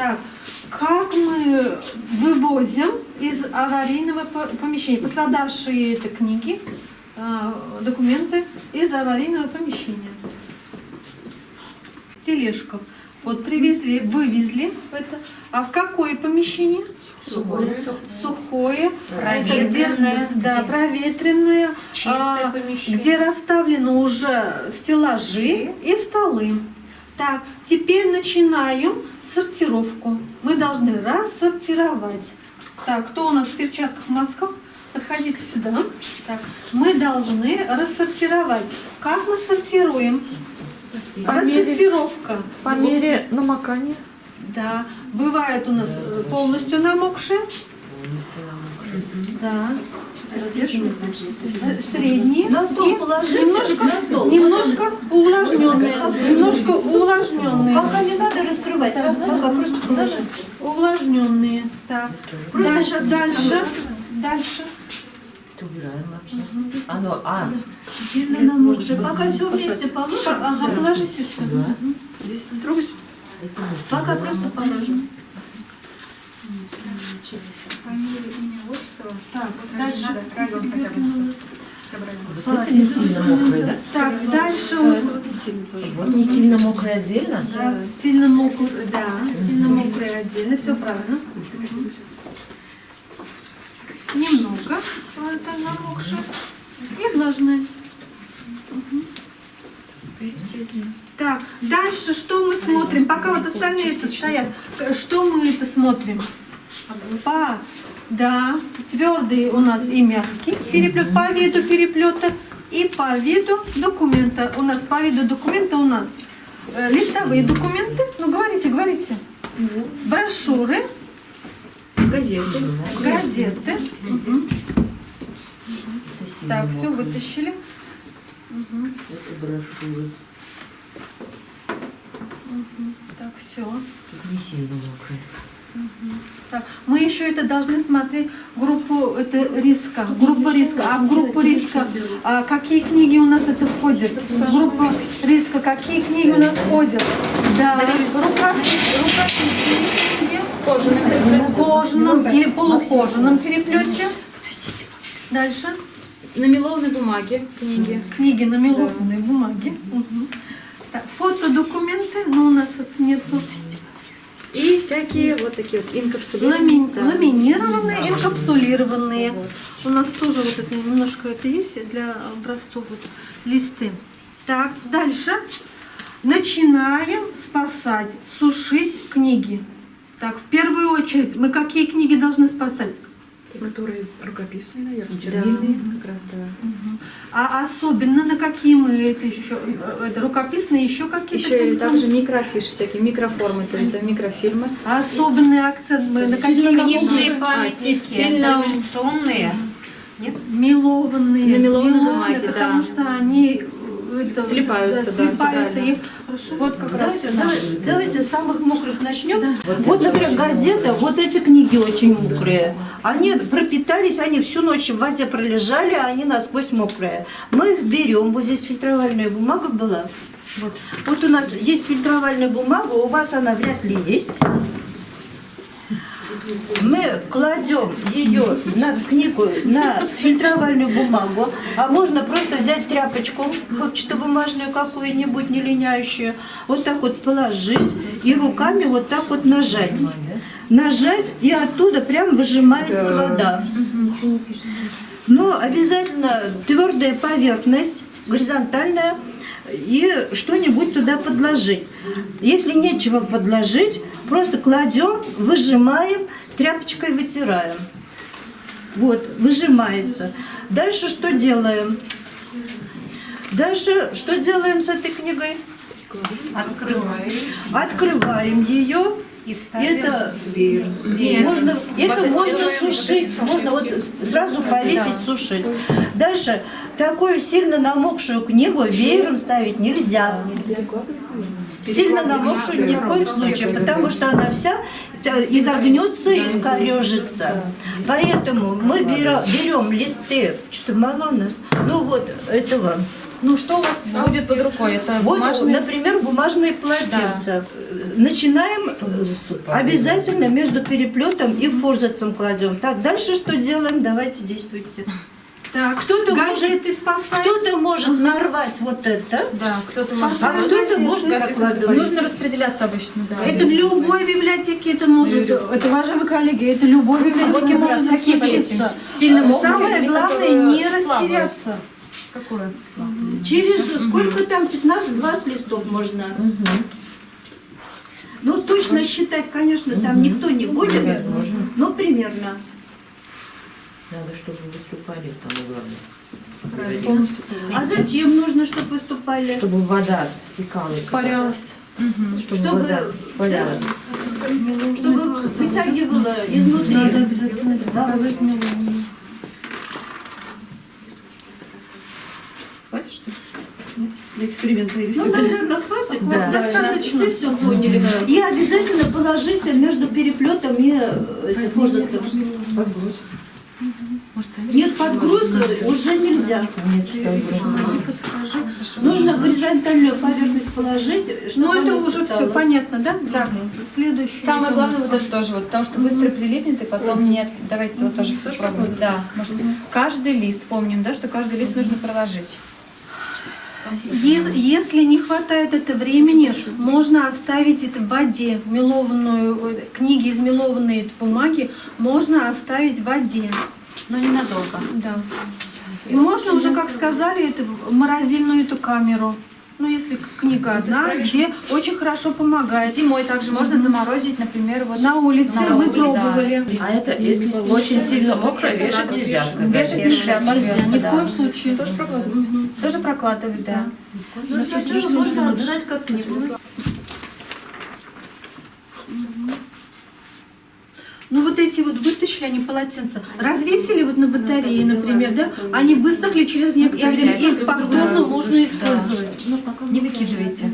Так, как мы вывозим из аварийного помещения пострадавшие это книги, документы из аварийного помещения? В тележку. Вот привезли, вывезли это. А в какое помещение? Сухое. Сухое. Проветренное. Да, проветренное. Чистое помещение. Где расставлены уже стеллажи и столы. Так, теперь начинаем сортировку. Мы должны рассортировать. Так, кто у нас в перчатках, в масках? Подходите сюда. Так, мы должны рассортировать. Как мы сортируем? Рассортировка. По мере намокания. Да, бывает у нас полностью намокшие. Да. Средние. На стол положите, на стол. Немножко увлажненные. Немножко увлажненные. Пока не надо раскрывать, пока просто положи. Увлажненные. Так. Дальше. Убираем вообще. Сильно намокшие. Пока все вместе положим. Ага, положите все. Здесь не трогать. Пока просто положим. Фамилия, имя, отчество. Так, Вот дальше. надо район хотя бы. Вот это не сильно мокрые, да? Так, дальше. Вот не сильно мокрые отдельно? Да, сильно мокрые, да, сильно мокрые отдельно, все правильно. Немного это намокшие и влажные. Так, дальше что мы смотрим? Пока вот остальные тут стоят, что мы это смотрим? Да, твердый у нас и мягкий переплет по виду переплета и по виду документа. У нас по виду документа у нас листовые документы. Ну говорите. Брошюры. Газеты. Газеты. Угу. Так, все вытащили. Угу. Это брошюры. Угу. Так, все. Не сильно мокрые. Угу. Так, мы еще это должны смотреть группу риска. Группа риска. А в группу риска какие книги у нас это входят? Группа риска. Какие книги у нас входят? Да. Рукописные книги. В кожаном или полукожаном переплете. Дальше. На мелованной бумаге книги. Книги на мелованной бумаге. Угу. Так, фотодокументы, но у нас это нет тут. И всякие вот такие вот инкапсулированные. Ламинированные, инкапсулированные. У нас тоже вот это немножко это есть для образцов вот, листы. Так, дальше. Начинаем спасать, сушить книги. Так, в первую очередь, мы какие книги должны спасать? Которые рукописные, наверное, чернильные. Как раз, да. Угу. А особенно на какие мы это еще? Это рукописные, еще какие-то? Еще и также микрофиши, всякие микроформы, то есть да, микрофильмы. А особенный акцент мы на какие Книжные памятники, сильно- революционные. Нет? мелованные? На мелованной бумаге, потому да. что они Слипаются, да, слипаются. всё И вот как раз Давайте с самых мокрых начнем. Вот, например, газета, вот эти книги очень мокрые. Они пропитались, они всю ночь в воде пролежали, а они насквозь мокрые. Мы их берем, вот здесь фильтровальная бумага была. Вот у нас есть фильтровальная бумага, у вас она вряд ли есть. Мы кладем ее на книгу, на фильтровальную бумагу, а можно просто взять тряпочку хлопчатобумажную какую-нибудь, не линяющую, вот так вот положить и руками вот так вот нажать. Нажать, и оттуда прям выжимается вода. Но обязательно твердая поверхность, горизонтальная, и что-нибудь туда подложить. Если нечего подложить, просто кладем, выжимаем, тряпочкой вытираем. Вот, выжимается. Дальше что делаем? Дальше что делаем с этой книгой? Открываем ее. И ставим. Это можно сушить, можно вот сразу повесить, сушить. Дальше такую сильно намокшую книгу веером ставить нельзя. Сильно намокшую ни в коем случае, потому что она вся изогнется и искорежится. Поэтому мы берем листы, что-то мало у нас, ну вот этого. Ну что у вас будет под рукой? Это Вот, бумажные? например, бумажные полотенца. начинаем обязательно между переплетом и форзацем кладем. Так, дальше что делаем? Давайте действуйте. Так, Кто-то гаджеты спасают. Кто-то может нарвать вот это, Да, кто-то может... а кто-то может накладывать. Нужно распределяться обычно, да. Это в любой библиотеке это может, это, уважаемые коллеги, это в любой библиотеке вот как раз можно какие случиться. с сильным оком Самое или главное которые не слабые? растеряться. Какое? Через сколько там, 15-20 листов можно? Ну, точно считать, конечно, там никто не будет, но примерно. Надо, чтобы выступали, самое главное. А зачем нужно, чтобы выступали? Чтобы вода стекала. Испарялась. Чтобы вода испарялась. Чтобы вытягивала изнутри. Надо обязательно это показать Милане. Хватит, что ли? Для эксперимента или Ну, все? наверное, хватит. Да. Достаточно. Все поняли. И обязательно положите между переплетом и форзацем. Нет, подгруза уже нельзя. Нужно горизонтальную поверхность положить. Ну чтобы это она уже все впиталась. понятно, да? Так, следующий. Самое главное вот это тоже, вот, потому что быстро прилипнет и потом нет. Давайте вот тоже попробуем. Да, может, каждый лист, помним, да, что каждый лист нужно проложить. Если не хватает это времени, можно оставить это в воде, книги из мелованной бумаги можно оставить в воде. Но ненадолго. Да. И можно уже, как сказали, это в морозильную эту камеру. Ну, если книга одна, две, очень хорошо помогает. Зимой также можно заморозить, например, вот На улице На мы улице, пробовали. А это, если очень сильно мокро, вешать нельзя сказать. Вешать нельзя, порвется, Ни в да. коем случае. Тоже прокладывать. Тоже прокладывать, да. Ну, сначала можно отжать как книгу. Ну вот эти вот вытащили они полотенца, развесили вот на батарее, например, да, они высохли через некоторое время, и их повторно можно использовать. Не выкидывайте.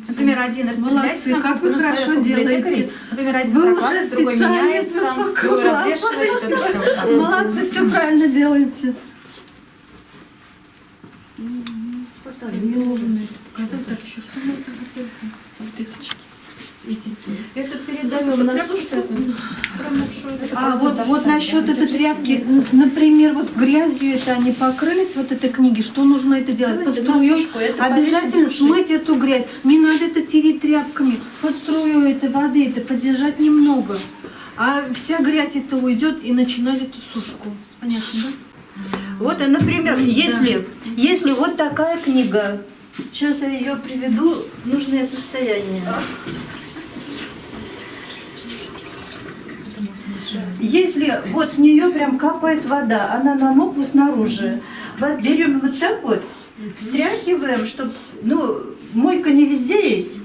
Например, один распределяйте. Молодцы, как вы хорошо делаете. Например, один Вы прокладывает, уже другой меняет, специалист там, высокого другой класса. развешивает, вот это все. Молодцы, все правильно делаете. Показать так еще, что мы это хотели? Это передаем на сушку. А вот насчет этой тряпки, например, вот грязью это они покрылись, вот этой книги, что нужно это делать? Давайте Под струю на сушку, это обязательно повесить, сушить. смыть эту грязь. Не надо это тереть тряпками. Под струю этой воды это подержать немного. А вся грязь это уйдет и начинать эту сушку. Понятно, да? Вот, например, если вот такая книга, сейчас я ее приведу в нужное состояние. Если вот с нее прям капает вода, она намокла снаружи, вот берем вот так вот, встряхиваем, чтобы, ну, мойка не везде есть.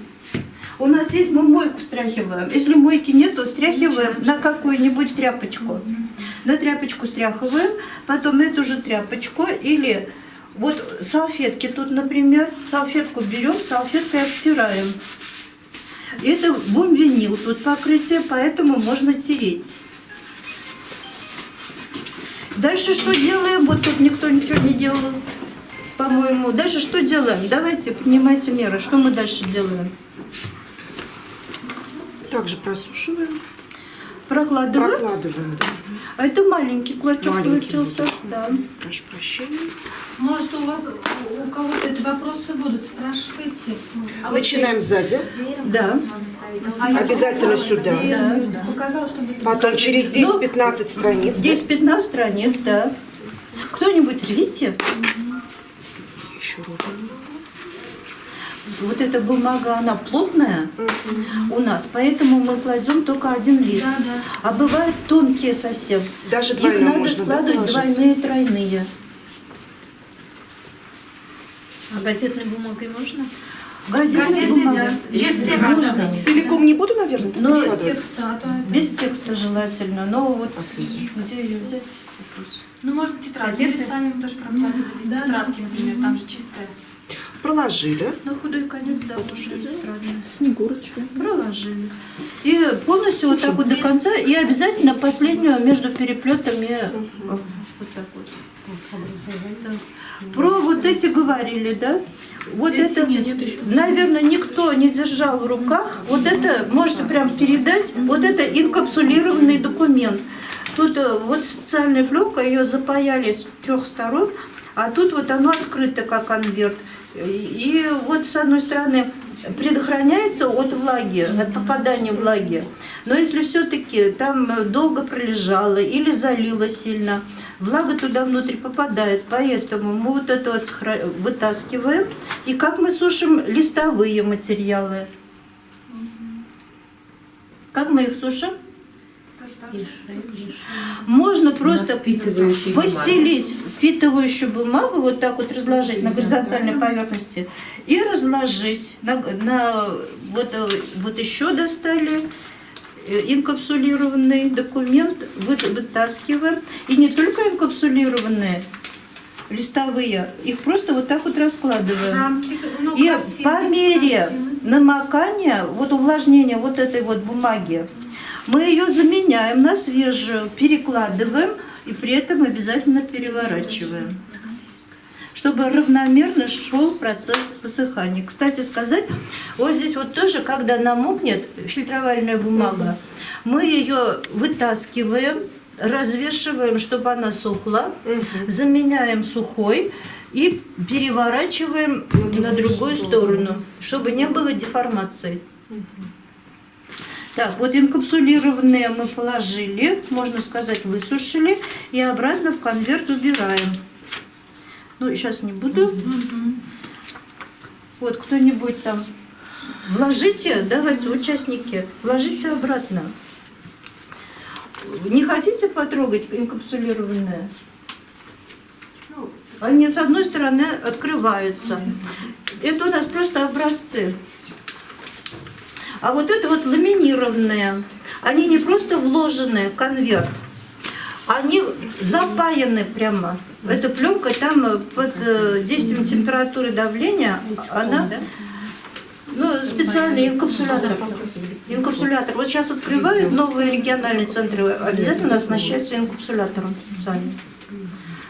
У нас есть, мы мойку стряхиваем. Если мойки нет, то стряхиваем на какую-нибудь тряпочку. На тряпочку стряхиваем, потом эту же тряпочку или вот салфетки тут, например, салфетку берем, салфеткой обтираем. Это бомвинил тут покрытие, поэтому можно тереть. Дальше что делаем? Вот тут никто ничего не делал, по-моему. Дальше что делаем? Давайте, принимайте меры. Что мы дальше делаем? Также просушиваем, Прокладываем. прокладываем. Да. А это маленький клочок Маленький получился. будет. Да. Прошу прощения. Может, у кого-то эти вопросы будут, спрашивайте. Начинаем сзади, Да. обязательно сюда. Да. Показала, чтобы это Потом через 10-15 страниц. Здесь 15 страниц, да. Кто-нибудь видите? Еще ровно. Вот эта бумага, она плотная у нас, поэтому мы кладем только один лист. Да, да. А бывают тонкие совсем. Даже Их двойной надо можно, да, складывать положить? двойные, тройные. А газетной бумагой можно? Газетная бумага. Без Можно. Целиком не буду, наверное, Но прикладывать? без текста желательно. Но вот Последний. где ее взять? Ну, можно тетрадки Газеты? листами тоже прокладывали. Тетрадки, например, там же чистая. Проложили. На худой конец, да, Потом может что быть, делать? странно. Снегурочка. Проложили. И полностью вот так вот до конца. И обязательно последнюю между переплетами вот так вот. Про вот эти говорили, да? Вот Эти это, нет еще. наверное, никто не держал в руках. Вот это можете прям передать. Вот это инкапсулированный документ. Тут вот специальная пленка, ее запаяли с 3 сторон, а тут вот оно открыто как конверт. И вот с одной стороны предохраняется от влаги, от попадания влаги. Но если все-таки там долго пролежало или залило сильно, влага туда внутрь попадает. Поэтому мы вот это вот вытаскиваем. И как мы сушим листовые материалы? Как мы их сушим? Можно просто постелить впитывающую бумагу, вот так вот разложить на горизонтальной поверхности и разложить. Вот еще достали инкапсулированный документ, вытаскиваем. И не только инкапсулированные листовые, их просто вот так вот раскладываем. Рамки, ну, И красивые, по мере красивые. намокания, вот увлажнения вот этой вот бумаги, мы ее заменяем на свежую, перекладываем и при этом обязательно переворачиваем, чтобы равномерно шел процесс высыхания. Кстати сказать, вот здесь вот тоже, когда намокнет фильтровальная бумага, мы ее вытаскиваем, развешиваем, чтобы она сухла, заменяем сухой и переворачиваем на другую сторону, чтобы не было деформации. Так, вот инкапсулированные мы положили, можно сказать, высушили, и обратно в конверт убираем. Ну, сейчас не буду. Вот, кто-нибудь там. Вложите, давайте, участники, вложите обратно. Не хотите потрогать инкапсулированные? Они с одной стороны открываются. Это у нас просто образцы. А вот это вот ламинированные. Они не просто вложены в конверт, они запаяны прямо. Эта пленка там под действием температуры давления, она... Ну, специальный инкапсулятор. Инкапсулятор. Вот сейчас открывают новые региональные центры, обязательно оснащаются инкапсулятором специальным.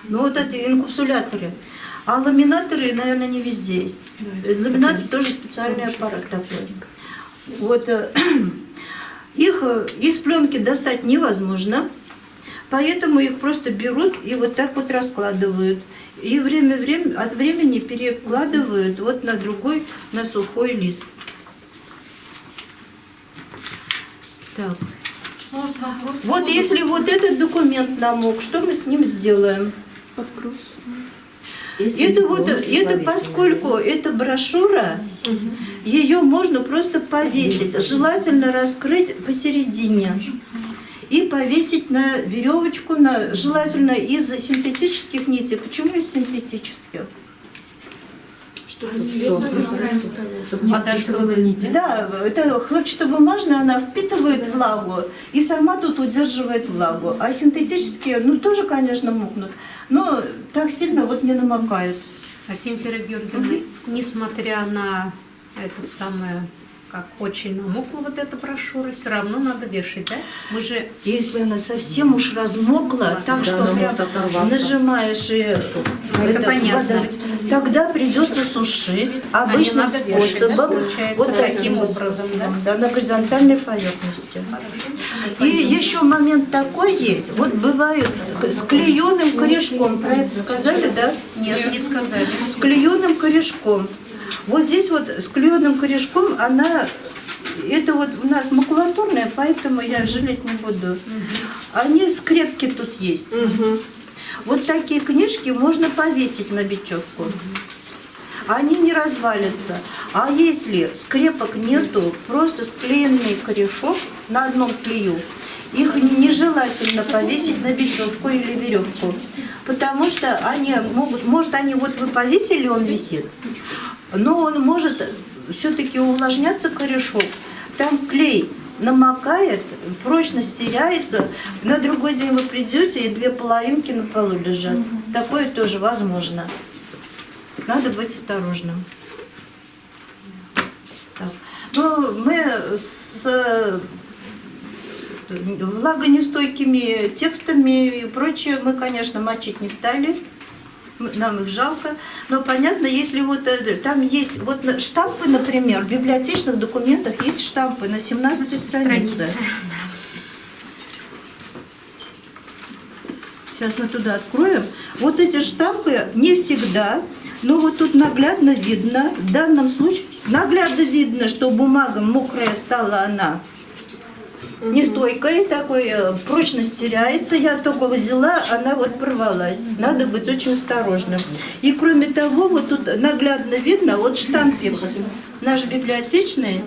Ну, вот эти инкапсуляторы. А ламинаторы, наверное, не везде есть. Ламинатор тоже специальный аппарат такой. Вот их из пленки достать невозможно, поэтому их просто берут и вот так вот раскладывают. И от времени перекладывают вот на другой, на сухой лист. Так. Может, вопрос? Вот если вот этот документ намок, что мы с ним сделаем? Подкрус. Это поскольку это брошюра, ее можно просто повесить. Желательно раскрыть посередине и повесить на веревочку, желательно из синтетических нитей. Почему из синтетических? Чтобы свет не оставался. Да, это хлопчатобумажная, она впитывает влагу и сама тут удерживает влагу. А синтетические, ну тоже, конечно, мокнут, но так сильно вот не намокают. А Симфера Георгиевна, несмотря на этот самый, как очень намокла вот эта брошюра, все равно надо вешать, да? Мы же... Если она совсем уж размокла, так что она прям может оторваться. нажимаешь и Это понятно. вода, тогда придется сушить обычным надо вешать, способом. да, получается, вот таким образом, да? Да, на горизонтальной поверхности. И еще момент такой есть. Вот бывает с клееным корешком. Про это сказали, да? Нет, не сказали. С клееным корешком. Вот здесь вот с клееным корешком это вот у нас макулатурная, поэтому я жалеть не буду. Они скрепки тут есть. Вот такие книжки можно повесить на бечевку. Они не развалятся. А если скрепок нету, просто склеенный корешок на одном клею, их нежелательно повесить на бечевку или веревку. Потому что они может они вот вы повесили, он висит, но он может все-таки увлажняться корешок. Там клей намокает, прочность теряется. На другой день вы придете, и 2 половинки на полу лежат. Такое тоже возможно. Надо быть осторожным. Так. Ну, мы влагонестойкими текстами и прочее мы, конечно, мочить не стали. Нам их жалко. Но понятно, если вот там есть вот штампы, например, в библиотечных документах есть штампы на 17 странице. Сейчас мы туда откроем. Вот эти штампы не всегда, но вот тут наглядно видно, в данном случае наглядно видно, что бумага мокрая стала она нестойкой, такой прочность теряется. Я только взяла, она вот порвалась. Надо быть очень осторожным. И кроме того, вот тут наглядно видно, вот штампик наш библиотечный,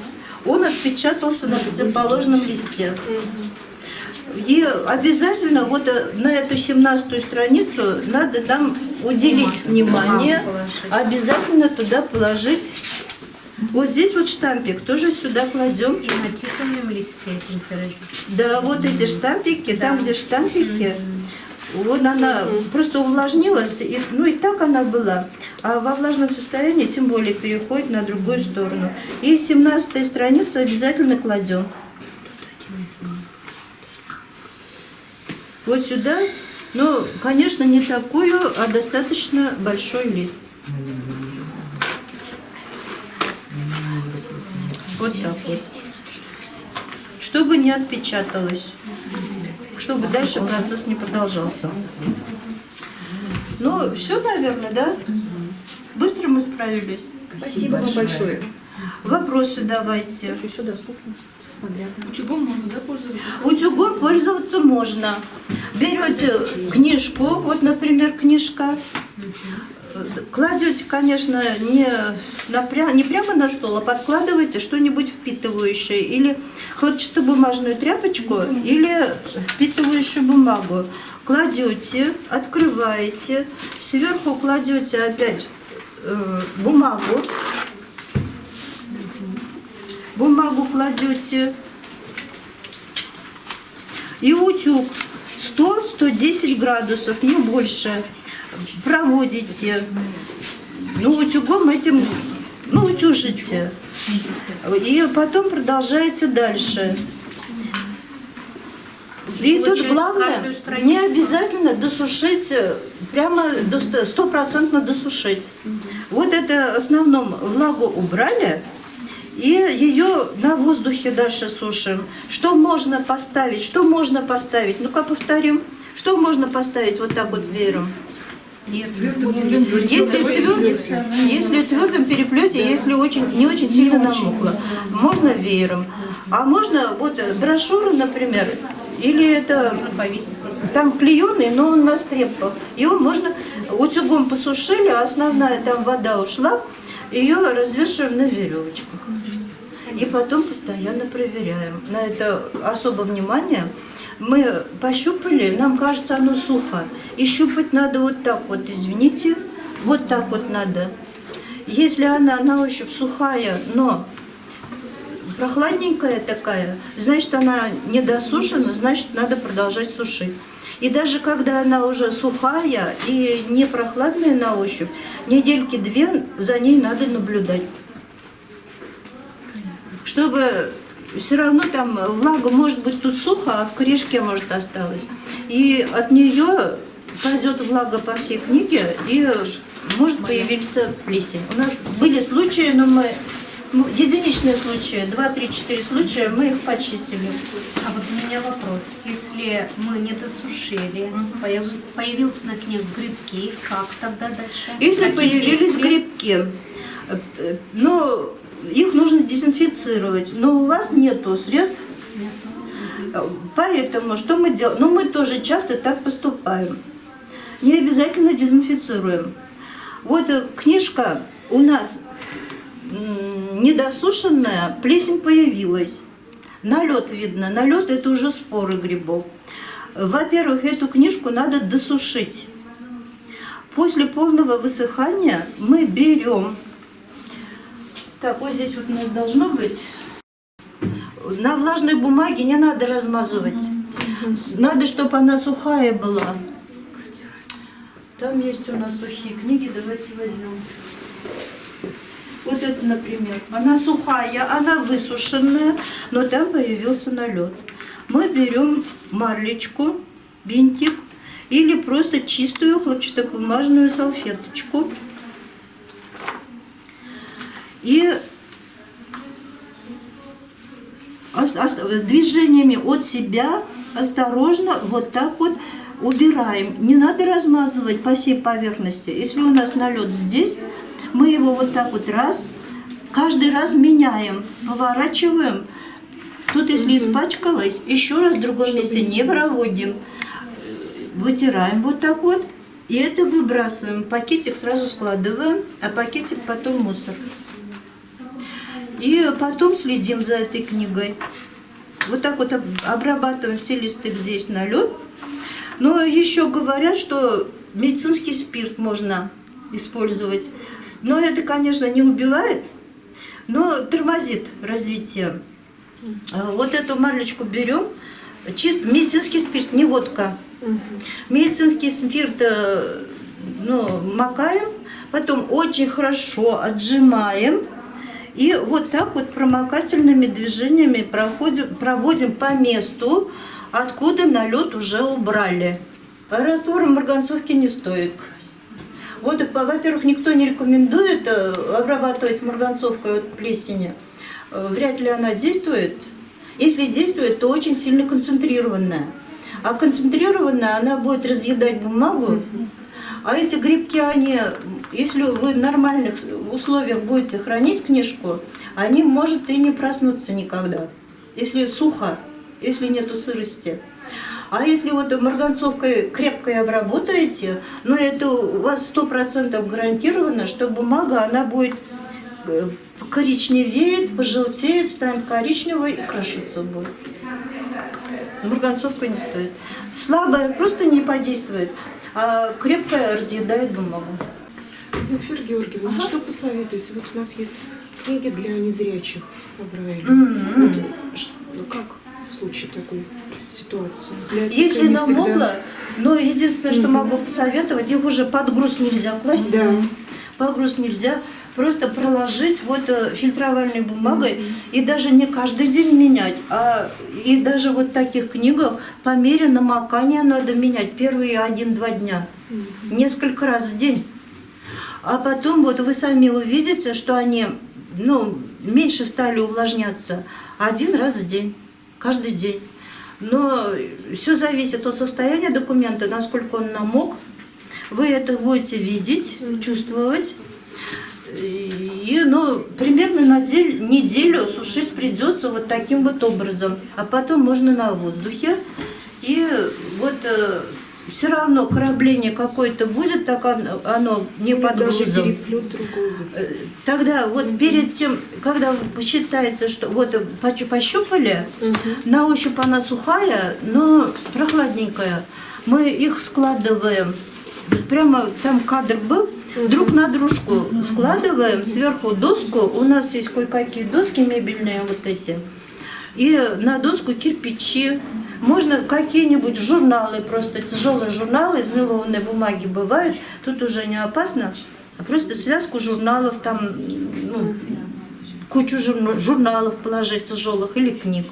он отпечатался на противоположном листе. И обязательно вот на эту 17-ю страницу надо нам уделить внимание, обязательно туда положить. Вот здесь вот штампик тоже сюда кладем. И на титульном листе симфероид. Да, вот эти штампики, там где штампики, вот она просто увлажнилась, и, ну и так она была. А во влажном состоянии тем более переходит на другую сторону. И 17-я страница обязательно кладем. Вот сюда, но, конечно, не такую, а достаточно большой лист. Вот так вот. Чтобы не отпечаталось. Чтобы дальше процесс не продолжался. Ну, все, наверное, да? Быстро мы справились. Спасибо вам большое. Вопросы давайте. Все доступно. Утюгом можно, да, пользоваться? Утюгом пользоваться можно. Берете книжку, вот, например, книжка. Кладете, конечно, не прямо на стол, а подкладываете что-нибудь впитывающее. Или хлопчатобумажную тряпочку, или впитывающую бумагу. Кладете, открываете, сверху кладете опять бумагу. Бумагу кладете. И утюг 100-110 градусов, не больше. Проводите. Ну, утюгом этим, ну, утюжите. И потом продолжаете дальше. И тут главное, не обязательно досушить, прямо до 100% досушить. Вот это в основном влагу убрали, и ее на воздухе дальше сушим. Что можно поставить? Что можно поставить? Ну-ка повторим. Что можно поставить вот так вот веером? Если в твердом переплете, если не очень сильно намокло, можно веером. А можно вот брошюру, например, или это там клееный, но он на скрепках. Его можно утюгом посушили, а основная там вода ушла, ее развешиваем на веревочках. И потом постоянно проверяем. На это особо внимание. Мы пощупали, нам кажется, оно сухо. И щупать надо вот так вот, извините, вот так вот надо. Если она на ощупь сухая, но прохладненькая такая, значит, она недосушена, значит, надо продолжать сушить. И даже когда она уже сухая и не прохладная на ощупь, недельки 2 за ней надо наблюдать. Чтобы все равно там влага может быть тут сухо, а в корешке может осталось. И от нее пойдет влага по всей книге и может появиться плесень. У нас были случаи, но единичные случаи, 2, 3, 4 случая, мы их почистили. А вот у меня вопрос. Если мы не досушили, появился на книге грибки, как тогда дальше? Если Какие появились действия? грибки, ну, их нужно дезинфицировать, но у вас нету средств. Поэтому что мы делаем? Ну, мы тоже часто так поступаем. Не обязательно дезинфицируем. Вот книжка у нас недосушенная, плесень появилась. Налет видно. Налет — это уже споры грибов. Во-первых, эту книжку надо досушить. После полного высыхания мы берем. Так, вот здесь вот у нас должно быть. На влажной бумаге не надо размазывать. Надо, чтобы она сухая была. Там есть у нас сухие книги, давайте возьмем. Вот это, например. Она сухая, она высушенная, но там появился налет. мы берем марлечку, бинтик или просто чистую хлопчатобумажную салфеточку. И движениями от себя осторожно вот так вот убираем. Не надо размазывать по всей поверхности. Если у нас налет здесь, мы его вот так вот каждый раз меняем, поворачиваем. Тут, если испачкалось, еще раз в другом месте не проводим. Вытираем вот так вот. И это выбрасываем. Пакетик сразу складываем, а пакетик потом в мусор. И потом следим за этой книгой. Вот так вот обрабатываем все листы, где есть налет. Но еще говорят, что медицинский спирт можно использовать. Но это, конечно, не убивает, но тормозит развитие. Вот эту марлечку берем. Чисто медицинский спирт, не водка. Медицинский спирт макаем, потом очень хорошо отжимаем. И вот так вот промокательными движениями проводим по месту, откуда налет уже убрали. Раствором марганцовки не стоит красить. Вот, во-первых, никто не рекомендует обрабатывать марганцовкой от плесени. Вряд ли она действует. Если действует, то очень сильно концентрированная. А концентрированная она будет разъедать бумагу. А эти грибки, если вы в нормальных условиях будете хранить книжку, они, может, и не проснутся никогда. Если сухо, если нету сырости. А если вот марганцовкой крепкой обработаете, это у вас 100% гарантировано, что бумага, она будет коричневеет, пожелтеет, станет коричневой и крошиться будет. Марганцовка не стоит. Слабая просто не подействует, а крепкая разъедает бумагу. Земфира Георгиевна, что посоветуете? Вот у нас есть книги для незрячих по Брайлю. Как в случае такой ситуации? Если намокло, единственное, что могу посоветовать, их уже под груз нельзя класть. Да. Под груз нельзя. Просто проложить фильтровальной бумагой и даже не каждый день менять, и даже вот в таких книгах по мере намокания надо менять первые 1-2 дня, несколько раз в день. А потом вы сами увидите, что они меньше стали увлажняться 1 раз в день, каждый день. Но все зависит от состояния документа, насколько он намок. Вы это будете видеть, чувствовать. И примерно на неделю сушить придется вот таким вот образом. А потом можно на воздухе. И все равно корабление какое-то будет, так оно не под грузом. Тогда перед тем, когда вы посчитаете, что пощупали, на ощупь она сухая, но прохладненькая, мы их складываем. Прямо там кадр был. Друг на дружку складываем, сверху доску, у нас есть кое-какие доски мебельные эти, и на доску кирпичи, можно какие-нибудь журналы, просто тяжелые журналы из мелованной бумаги бывают, тут уже не опасно, а просто связку журналов, там кучу журналов положить тяжелых или книг,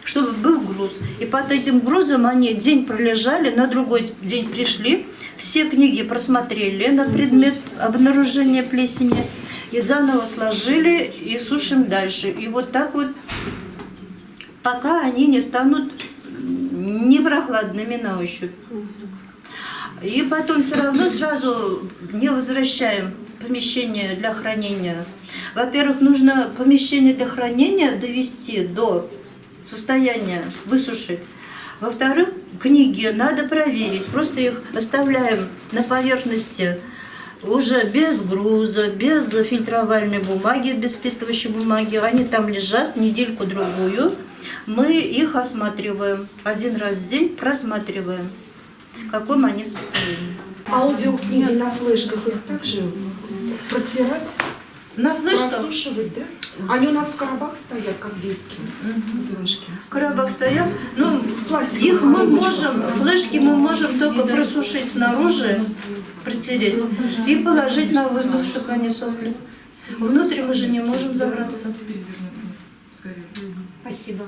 чтобы был груз. И под этим грузом они день пролежали, на другой день пришли, все книги просмотрели на предмет обнаружения плесени и заново сложили и сушим дальше. И вот так вот, пока они не станут непрохладными на ощупь. И потом все равно сразу не возвращаем помещение для хранения. Во-первых, нужно помещение для хранения довести до состояния, высушить. Во-вторых, книги надо проверить. Просто их оставляем на поверхности уже без груза, без фильтровальной бумаги, без впитывающей бумаги. Они там лежат недельку-другую. Мы их осматриваем. 1 раз в день просматриваем, в каком они состоянии. Аудиокниги на флешках их также протирать? На флешках? Просушивать, да? Они у нас в коробах стоят, как диски, флешки. В коробах стоят. пластиковых Их мы коробочках. можем, флешки мы можем только просушить снаружи, протереть и положить на воздух, чтобы они сохли. Внутрь мы же не можем забраться. Спасибо.